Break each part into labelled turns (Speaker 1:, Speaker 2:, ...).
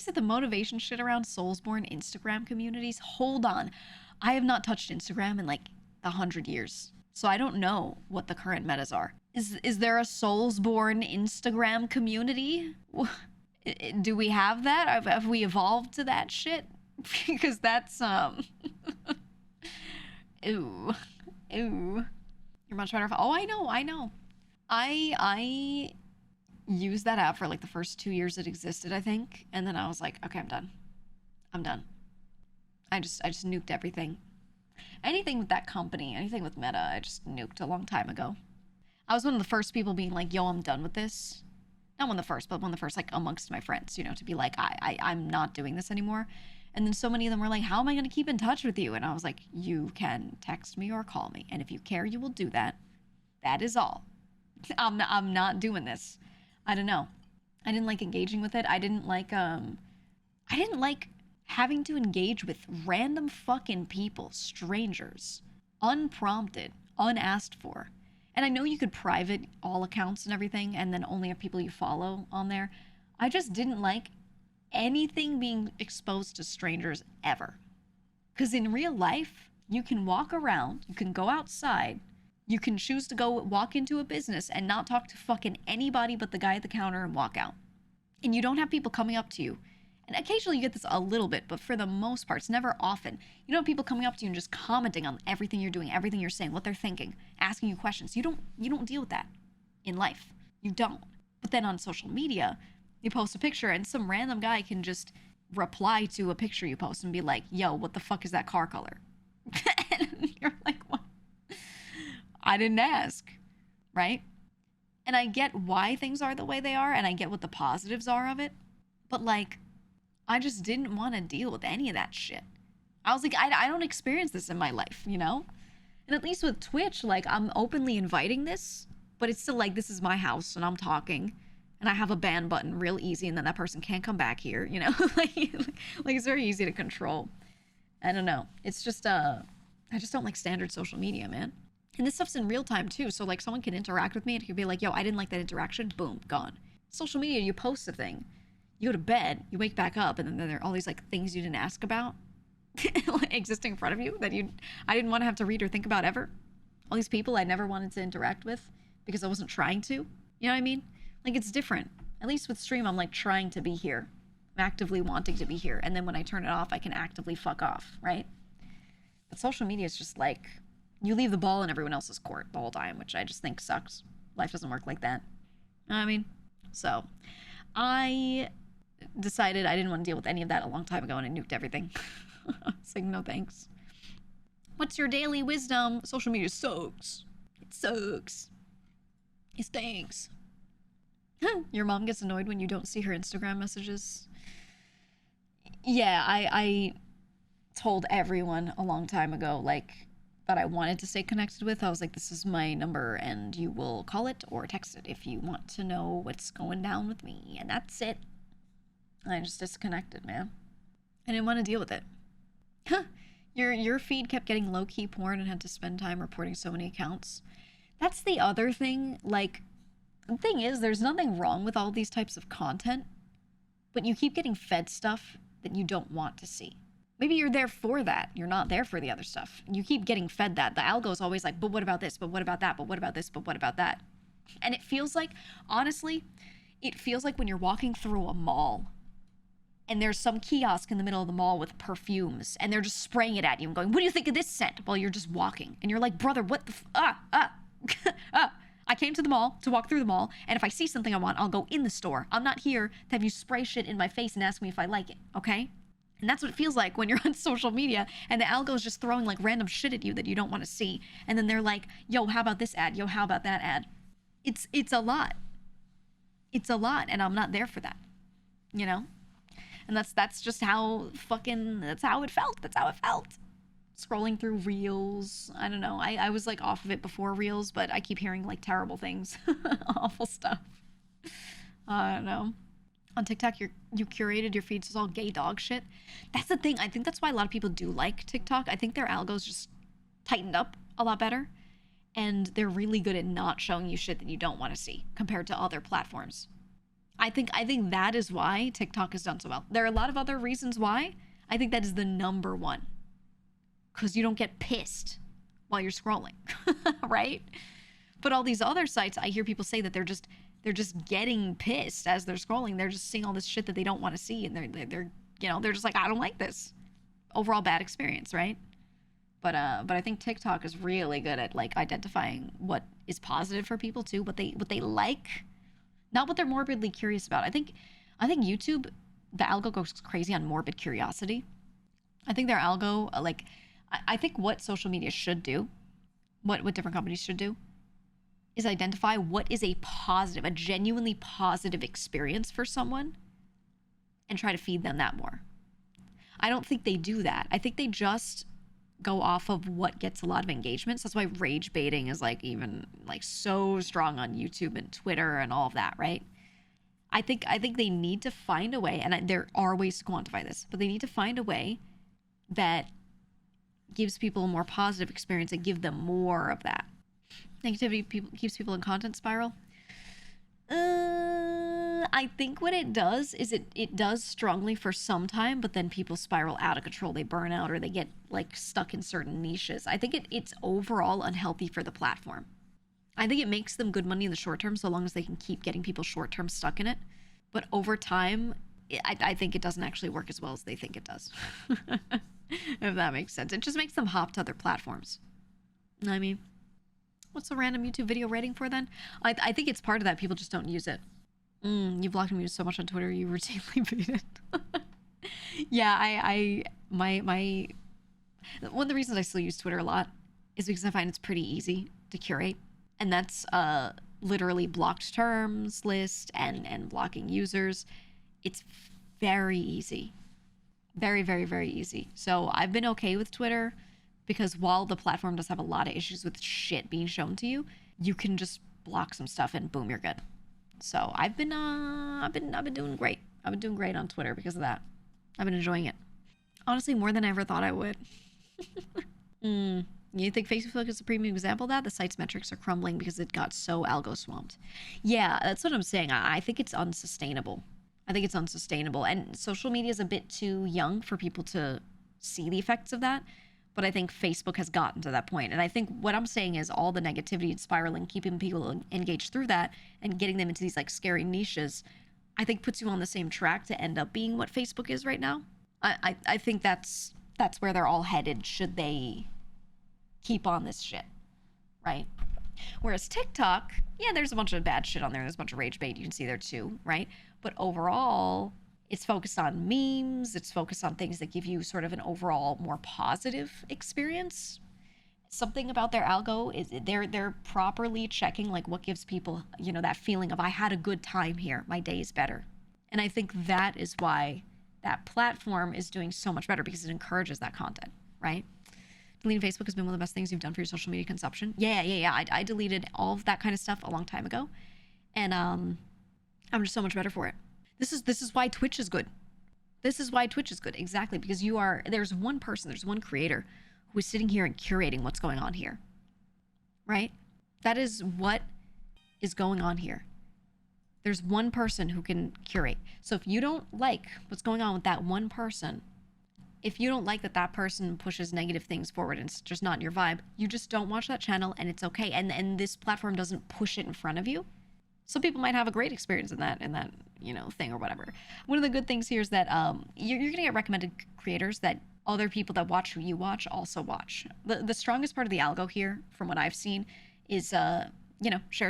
Speaker 1: said the motivation shit around Soulsborne Instagram communities. Hold on. I have not touched Instagram in like 100 years. So I don't know what the current metas are. Is there a Soulsborne Instagram community? Do we have that? Have we evolved to that shit? Because that's ew. Ew. You're much better. Oh, I know. I used that app for like the first 2 years it existed, I think. And then I was like, okay, I'm done. I just nuked everything. Anything with that company, anything with Meta, I just nuked a long time ago. I was one of the first people being like, yo, I'm done with this. Not one of the first, but one of the first, like, amongst my friends, you know, to be like, I'm not doing this anymore. And then so many of them were like, how am I going to keep in touch with you? And I was like, you can text me or call me. And if you care, you will do that. That is all. I'm not doing this. I don't know. I didn't like engaging with it. I didn't like having to engage with random fucking people, strangers, unprompted, unasked for. And I know you could private all accounts and everything and then only have people you follow on there. I just didn't like anything being exposed to strangers ever. Because in real life, you can walk around, you can go outside, you can choose to go walk into a business and not talk to fucking anybody but the guy at the counter and walk out. And you don't have people coming up to you. And occasionally you get this a little bit, but for the most part, it's never often. You don't have people coming up to you and just commenting on everything you're doing, everything you're saying, what they're thinking, asking you questions. You don't deal with that in life. You don't. But then on social media, you post a picture and some random guy can just reply to a picture you post and be like, yo, what the fuck is that car color? And you're like, what? I didn't ask, right? And I get why things are the way they are, and I get what the positives are of it. But like, I just didn't want to deal with any of that shit. I was like, I don't experience this in my life, you know? And at least with Twitch, like, I'm openly inviting this, but it's still like, this is my house and I'm talking and I have a ban button real easy and then that person can't come back here, you know? like it's very easy to control. I don't know. It's just, I just don't like standard social media, man. And this stuff's in real time too. So like someone can interact with me and it could be like, yo, I didn't like that interaction. Boom, gone. Social media, you post a thing. You go to bed, you wake back up, and then there are all these like things you didn't ask about existing in front of you that I didn't want to have to read or think about ever. All these people I never wanted to interact with because I wasn't trying to. You know what I mean? Like, it's different. At least with stream, I'm like trying to be here. I'm actively wanting to be here. And then when I turn it off, I can actively fuck off, right? But social media is just like, you leave the ball in everyone else's court the whole time, which I just think sucks. Life doesn't work like that. You know what I mean? So, I decided I didn't want to deal with any of that a long time ago and I nuked everything. It's like, no thanks. What's your daily wisdom? Social media sucks. It sucks. It stinks. Your mom gets annoyed when you don't see her Instagram messages. Yeah, I told everyone a long time ago, like, that I wanted to stay connected with. I was like, this is my number and you will call it or text it if you want to know what's going down with me. And that's it. I just disconnected, man. I didn't want to deal with it. Your feed kept getting low-key porn and had to spend time reporting so many accounts. That's the other thing. Like, the thing is, there's nothing wrong with all these types of content, but you keep getting fed stuff that you don't want to see. Maybe you're there for that. You're not there for the other stuff. You keep getting fed that. The algo is always like, but what about this? But what about that? But what about this? But what about that? And it feels like, honestly, it feels like when you're walking through a mall and there's some kiosk in the middle of the mall with perfumes and they're just spraying it at you and going, what do you think of this scent? While you're just walking. And you're like, brother, what the I came to the mall to walk through the mall, and if I see something I want, I'll go in the store. I'm not here to have you spray shit in my face and ask me if I like it, okay? And that's what it feels like when you're on social media and the algo is just throwing like random shit at you that you don't want to see. And then they're like, yo, how about this ad? Yo, how about that ad? It's a lot. It's a lot, and I'm not there for that, you know? And that's just how that's how it felt. That's how it felt. Scrolling through Reels. I don't know. I was like off of it before Reels, but I keep hearing like terrible things. Awful stuff. I don't know. On TikTok, you curated your feeds as all gay dog shit. That's the thing. I think that's why a lot of people do like TikTok. I think their algos just tightened up a lot better. And they're really good at not showing you shit that you don't want to see compared to other platforms. I think that is why TikTok has done so well. There are a lot of other reasons why. I think that is the number one. Because you don't get pissed while you're scrolling, right? But all these other sites, I hear people say that they're just getting pissed as they're scrolling. They're just seeing all this shit that they don't want to see, and they're they're just like, I don't like this. Overall bad experience, right? But I think TikTok is really good at like identifying what is positive for people too, what they like, not what they're morbidly curious about. I think YouTube, the algo goes crazy on morbid curiosity. I think their algo, like, I think what social media should do, what different companies should do, is identify what is a positive, a genuinely positive experience for someone, and try to feed them that more. I don't think they do that. I think they just go off of what gets a lot of engagement. So that's why rage baiting is like even like so strong on YouTube and Twitter and all of that, right? I think they need to find a way, and there are ways to quantify this, but they need to find a way that gives people a more positive experience and give them more of that. Negativity keeps people in content spiral. I think what it does is it does strongly for some time, but then people spiral out of control. They burn out, or they get like stuck in certain niches. I think it's overall unhealthy for the platform. I think it makes them good money in the short term, so long as they can keep getting people short term stuck in it. But over time, I think it doesn't actually work as well as they think it does. If that makes sense. It just makes them hop to other platforms. You know what I mean? What's the random YouTube video rating for then? I think it's part of that. People just don't use it. You blocked me so much on Twitter, you routinely beat it. Yeah, my one of the reasons I still use Twitter a lot is because I find it's pretty easy to curate. And that's literally blocked terms list and blocking users. It's very easy. Very, very, very easy. So I've been okay with Twitter because while the platform does have a lot of issues with shit being shown to you, you can just block some stuff and boom, you're good. So I've been doing great. I've been doing great on Twitter because of that. I've been enjoying it. Honestly, more than I ever thought I would. You think Facebook is a premium example of that? The site's metrics are crumbling because it got so algo swamped. Yeah, that's what I'm saying. I think it's unsustainable. And social media is a bit too young for people to see the effects of that. But I think Facebook has gotten to that point. And I think what I'm saying is all the negativity and spiraling, keeping people engaged through that and getting them into these like scary niches, I think puts you on the same track to end up being what Facebook is right now. I think that's where they're all headed should they keep on this shit, right? Whereas TikTok, yeah, there's a bunch of bad shit on there. There's a bunch of rage bait you can see there too, right? But overall, it's focused on memes. It's focused on things that give you sort of an overall more positive experience. Something about their algo is they're properly checking like what gives people, that feeling of I had a good time here. My day is better. And I think that is why that platform is doing so much better because it encourages that content, right? Deleting Facebook has been one of the best things you've done for your social media consumption. Yeah. I deleted all of that kind of stuff a long time ago. And I'm just so much better for it. This is why Twitch is good. Exactly, because there's one creator who is sitting here and curating what's going on here. Right? That is what is going on here. There's one person who can curate. So if you don't like what's going on with that one person, if you don't like that person pushes negative things forward and it's just not your vibe, you just don't watch that channel and it's okay. And this platform doesn't push it in front of you. Some people might have a great experience in that thing or whatever. One of the good things here is that you're going to get recommended creators that other people that watch who you watch also watch. The strongest part of the algo here, from what I've seen, is shared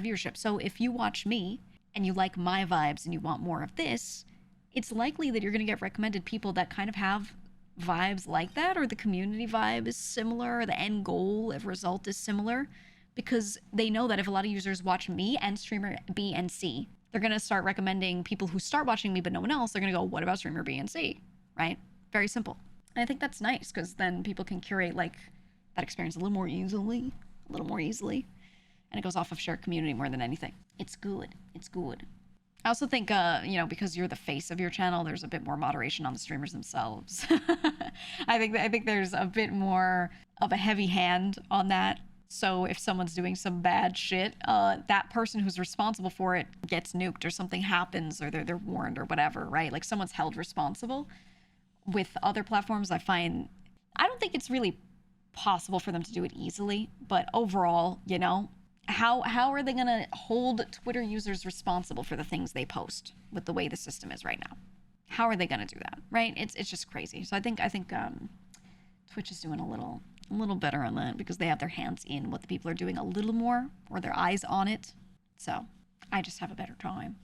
Speaker 1: viewership. So if you watch me and you like my vibes and you want more of this, it's likely that you're going to get recommended people that kind of have vibes like that, or the community vibe is similar, or the end goal of result is similar, because they know that if a lot of users watch me and streamer B and C, they're going to start recommending people who start watching me but no one else. They're going to go, what about streamer B and C, right? Very simple. And I think that's nice because then people can curate like that experience a little more easily. And it goes off of shared community more than anything. It's good. I also think, because you're the face of your channel, there's a bit more moderation on the streamers themselves. I think there's a bit more of a heavy hand on that. So if someone's doing some bad shit, that person who's responsible for it gets nuked or something happens or they're warned or whatever, right? Like someone's held responsible. With other platforms, I don't think it's really possible for them to do it easily, but overall, you know, how are they going to hold Twitter users responsible for the things they post with the way the system is right now? How are they going to do that, right? It's just crazy. So I think Twitch is doing a little better on that because they have their hands in what the people are doing a little more, or their eyes on it. So I just have a better time.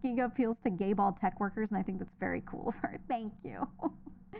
Speaker 1: GEEGA appeals to gay bald tech workers, and I think that's very cool of her. Thank you.